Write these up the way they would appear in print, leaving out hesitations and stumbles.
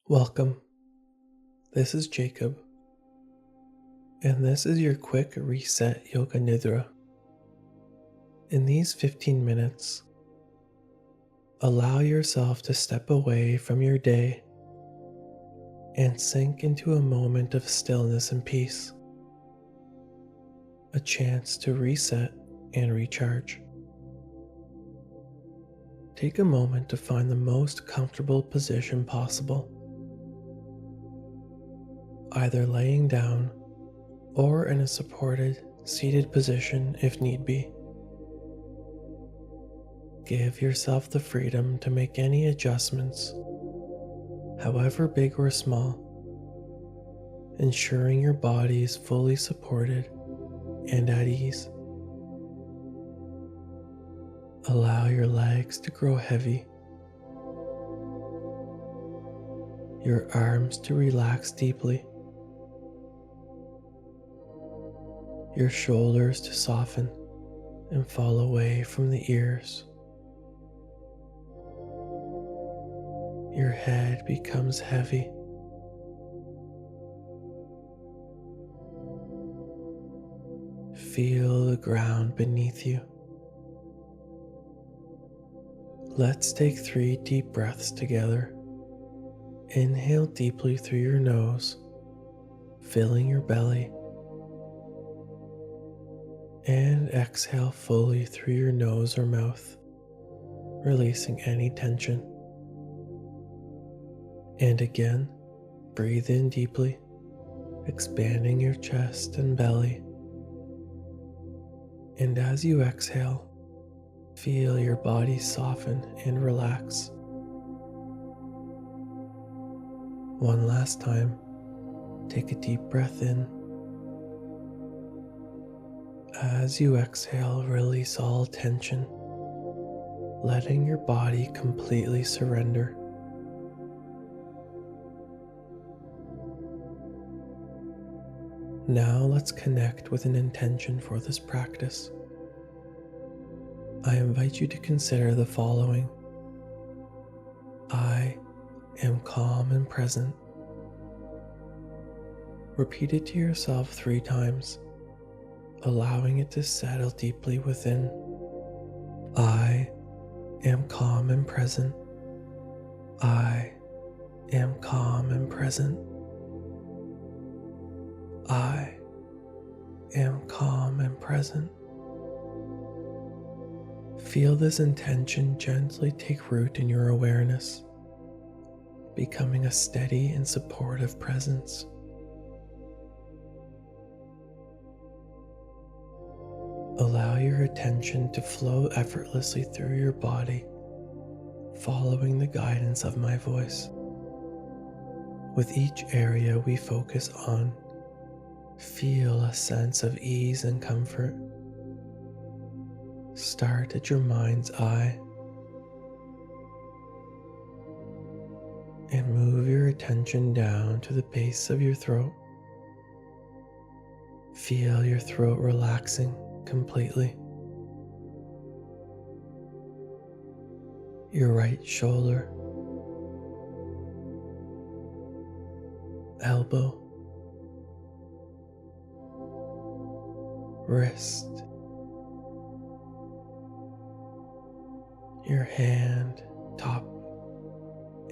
Welcome. This is Jacob, and this is your quick reset Yoga Nidra. In these 15 minutes, allow yourself to step away from your day and sink into a moment of stillness and peace, a chance to reset and recharge. Take a moment to find the most comfortable position possible, either laying down or in a supported, seated position if need be. Give yourself the freedom to make any adjustments, however big or small, ensuring your body is fully supported and at ease. Allow your legs to grow heavy, your arms to relax deeply, your shoulders to soften and fall away from the ears. Your head becomes heavy. Feel the ground beneath you. Let's take 3 deep breaths together. Inhale deeply through your nose, filling your belly, and exhale fully through your nose or mouth, releasing any tension. And again, breathe in deeply, expanding your chest and belly. And as you exhale, feel your body soften and relax. One last time, take a deep breath in. As you exhale, release all tension, letting your body completely surrender. Now let's connect with an intention for this practice. I invite you to consider the following. I am calm and present. Repeat it to yourself 3 times, allowing it to settle deeply within. I am calm and present. I am calm and present. I am calm and present. Feel this intention gently take root in your awareness, becoming a steady and supportive presence. Allow your attention to flow effortlessly through your body, following the guidance of my voice. With each area we focus on, feel a sense of ease and comfort. Start at your mind's eye and move your attention down to the base of your throat. Feel your throat relaxing completely. Your right shoulder, elbow, wrist, your hand, top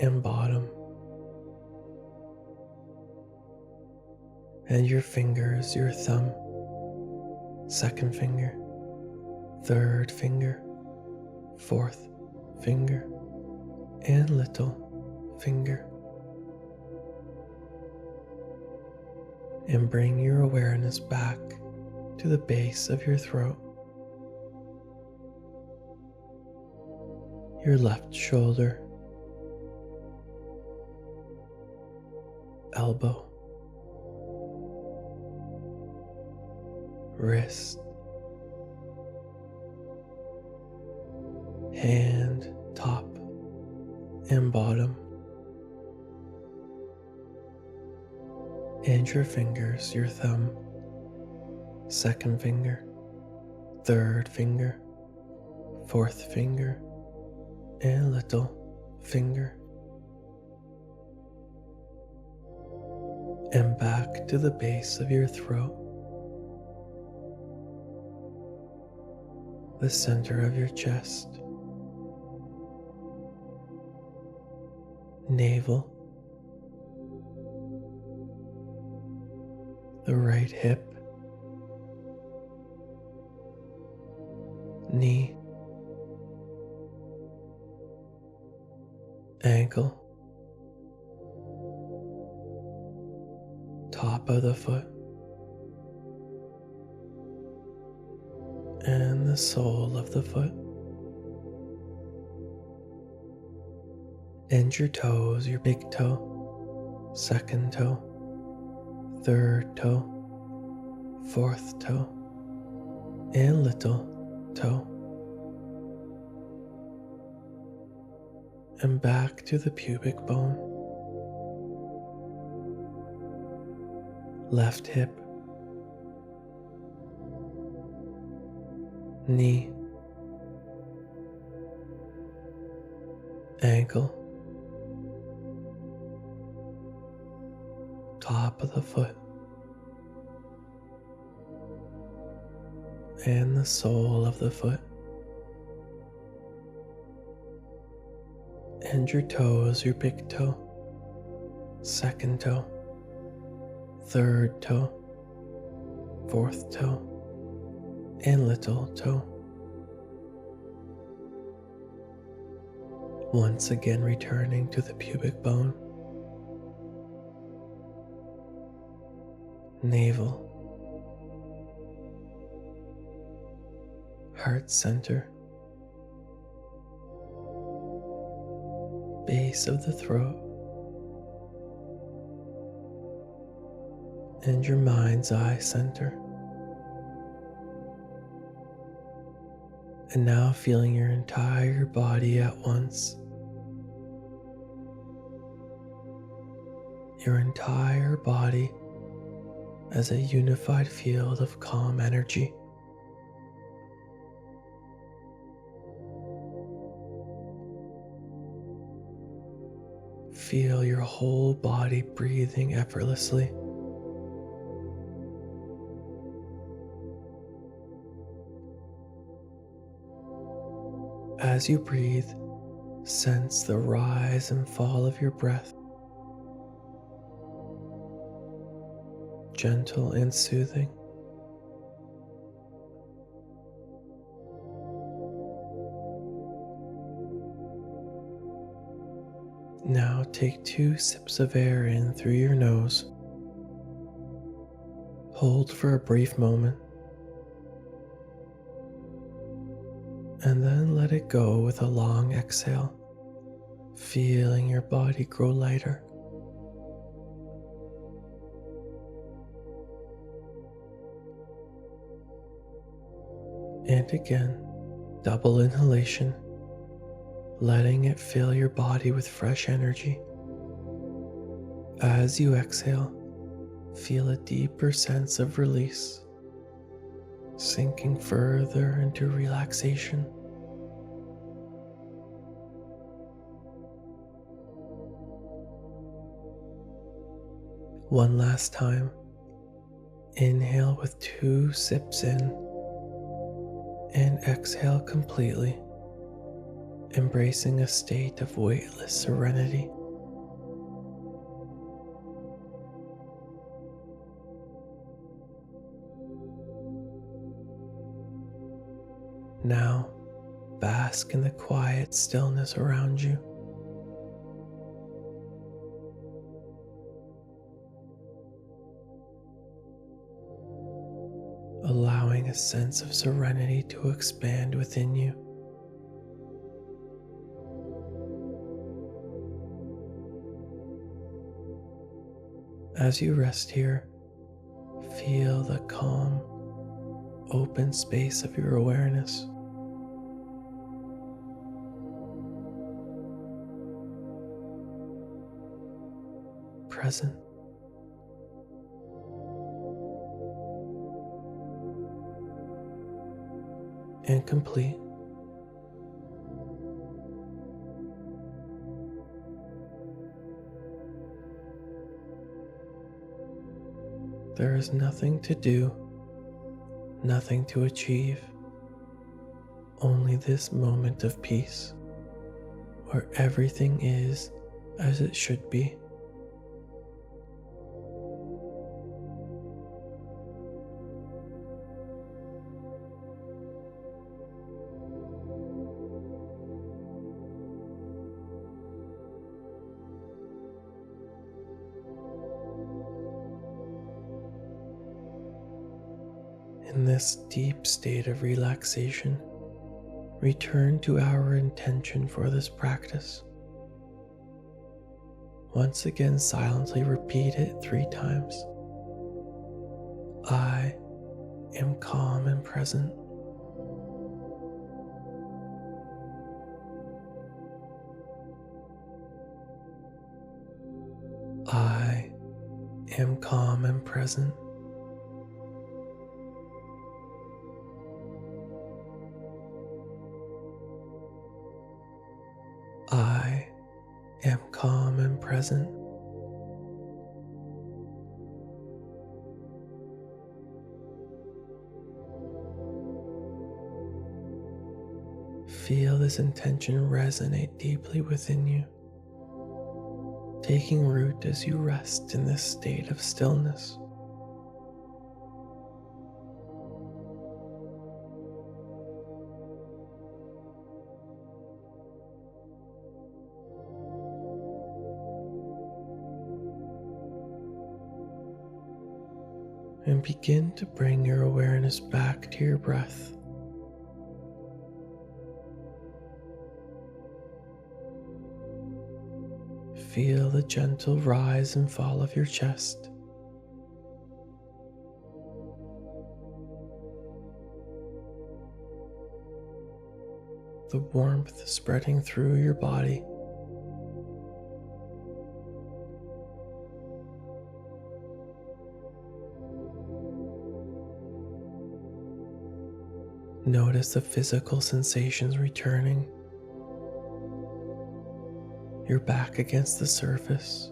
and bottom, and your fingers, your thumb, second finger, third finger, fourth finger, and little finger. And bring your awareness back to the base of your throat. Your left shoulder, elbow, wrist, hand, top and bottom, and your fingers, your thumb, second finger, third finger, fourth finger, and little finger. and back to the base of your throat, the center of your chest, navel, the right hip, knee, ankle, top of the foot, and the sole of the foot, and your toes, your big toe, second toe, third toe, fourth toe, and little toe, and back to the pubic bone, left hip, knee, ankle, top of the foot, and the sole of the foot, and your toes, your big toe, second toe, third toe, fourth toe, and little toe. Once again returning to the pubic bone, navel, heart center, base of the throat, and your mind's eye center. And now feeling your entire body at once. Your entire body as a unified field of calm energy. Feel your whole body breathing effortlessly. As you breathe, sense the rise and fall of your breath, gentle and soothing. Now take 2 sips of air in through your nose. Hold for a brief moment, and then let it go with a long exhale, feeling your body grow lighter. And again, double inhalation, letting it fill your body with fresh energy. As you exhale, feel a deeper sense of release, sinking further into relaxation. One last time, inhale with 2 sips in, and exhale completely, embracing a state of weightless serenity. Now, bask in the quiet stillness around you. Allowing a sense of serenity to expand within you. As you rest here, feel the calm, open space of your awareness. Present. And complete. There is nothing to do, nothing to achieve, only this moment of peace where everything is as it should be. In this deep state of relaxation, return to our intention for this practice. Once again, silently repeat it 3 times. I am calm and present. I am calm and present. I am calm and present. Feel this intention resonate deeply within you, taking root as you rest in this state of stillness. And begin to bring your awareness back to your breath. Feel the gentle rise and fall of your chest. The warmth spreading through your body. Notice the physical sensations returning. Your back against the surface.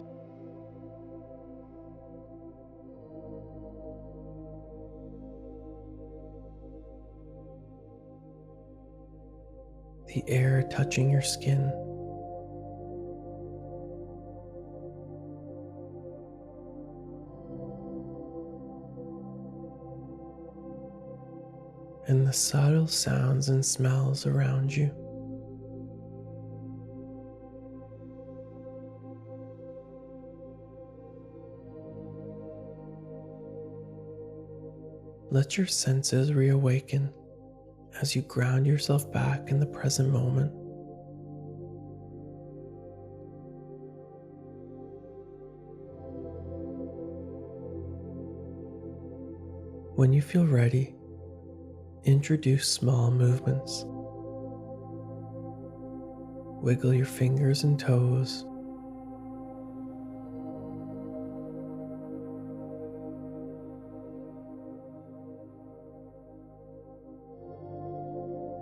The air touching your skin. And the subtle sounds and smells around you. Let your senses reawaken as you ground yourself back in the present moment. When you feel ready, introduce small movements. Wiggle your fingers and toes.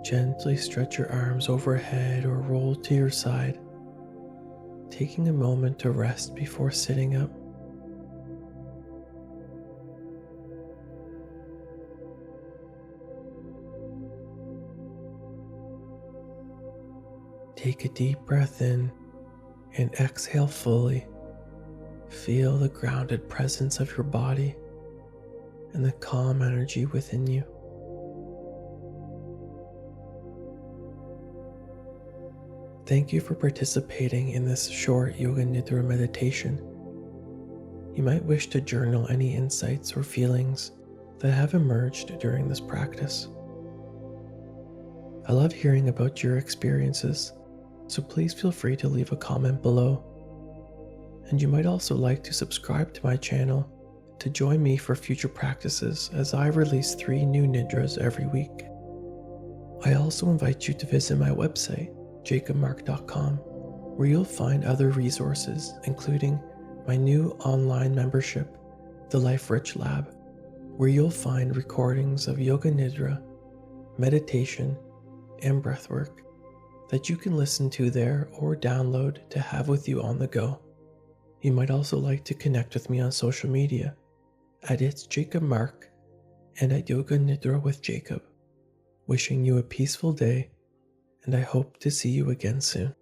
Gently stretch your arms overhead or roll to your side, taking a moment to rest before sitting up. Take a deep breath in and exhale fully. Feel the grounded presence of your body and the calm energy within you. Thank you for participating in this short Yoga Nidra meditation. You might wish to journal any insights or feelings that have emerged during this practice. I love hearing about your experiences, so please feel free to leave a comment below. And you might also like to subscribe to my channel to join me for future practices as I release 3 new nidras every week. I also invite you to visit my website, jacobmark.com, where you'll find other resources, including my new online membership, the Life Rich Lab, where you'll find recordings of Yoga Nidra, meditation, and breathwork that you can listen to there or download to have with you on the go. You might also like to connect with me on social media, at It's Jacob Mark and at Yoga Nidra with Jacob. Wishing you a peaceful day, and I hope to see you again soon.